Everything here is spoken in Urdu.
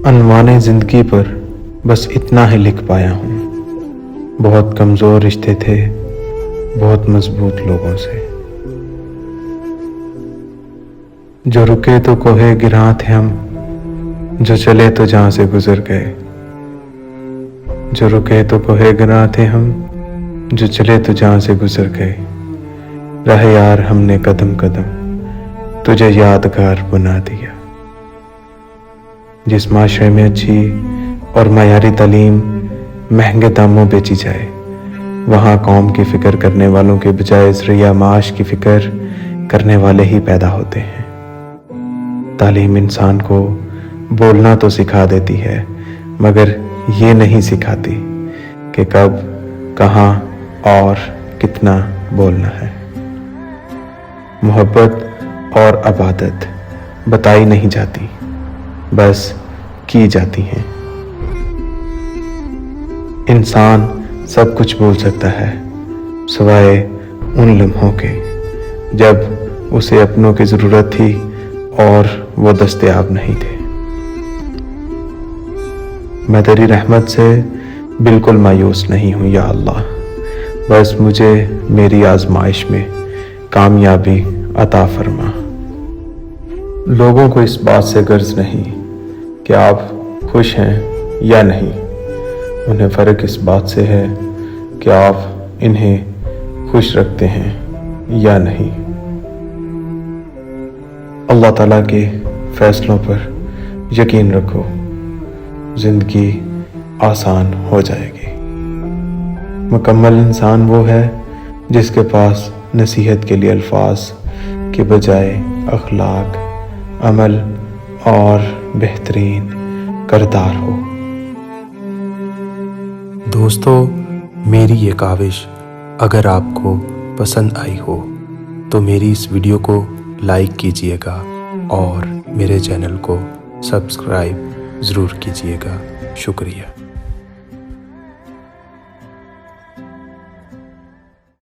عنوان زندگی پر بس اتنا ہی لکھ پایا ہوں، بہت کمزور رشتے تھے بہت مضبوط لوگوں سے، جو رکے تو کوہ گراں تھے ہم، جو چلے تو جہاں سے گزر گئے، جو رکے تو کوہ گراں تھے ہم، جو چلے تو جہاں سے گزر گئے، راہ یار ہم نے قدم قدم تجھے یادگار بنا دیا۔ جس معاشرے میں اچھی اور معیاری تعلیم مہنگے داموں بیچی جائے، وہاں قوم کی فکر کرنے والوں کے بجائے ذریعہ معاش کی فکر کرنے والے ہی پیدا ہوتے ہیں۔ تعلیم انسان کو بولنا تو سکھا دیتی ہے، مگر یہ نہیں سکھاتی کہ کب، کہاں اور کتنا بولنا ہے۔ محبت اور عبادت بتائی نہیں جاتی، بس کی جاتی ہیں۔ انسان سب کچھ بول سکتا ہے سوائے ان لمحوں کے جب اسے اپنوں کی ضرورت تھی اور وہ دستیاب نہیں تھے۔ میں تیری رحمت سے بالکل مایوس نہیں ہوں یا اللہ، بس مجھے میری آزمائش میں کامیابی عطا فرما۔ لوگوں کو اس بات سے غرض نہیں کہ آپ خوش ہیں یا نہیں، انہیں فرق اس بات سے ہے کہ آپ انہیں خوش رکھتے ہیں یا نہیں۔ اللہ تعالیٰ کے فیصلوں پر یقین رکھو، زندگی آسان ہو جائے گی۔ مکمل انسان وہ ہے جس کے پاس نصیحت کے لیے الفاظ کے بجائے اخلاق، عمل اور بہترین کردار ہو۔ دوستو، میری یہ کاوش اگر آپ کو پسند آئی ہو تو میری اس ویڈیو کو لائک کیجیے گا اور میرے چینل کو سبسکرائب ضرور کیجیے گا۔ شکریہ۔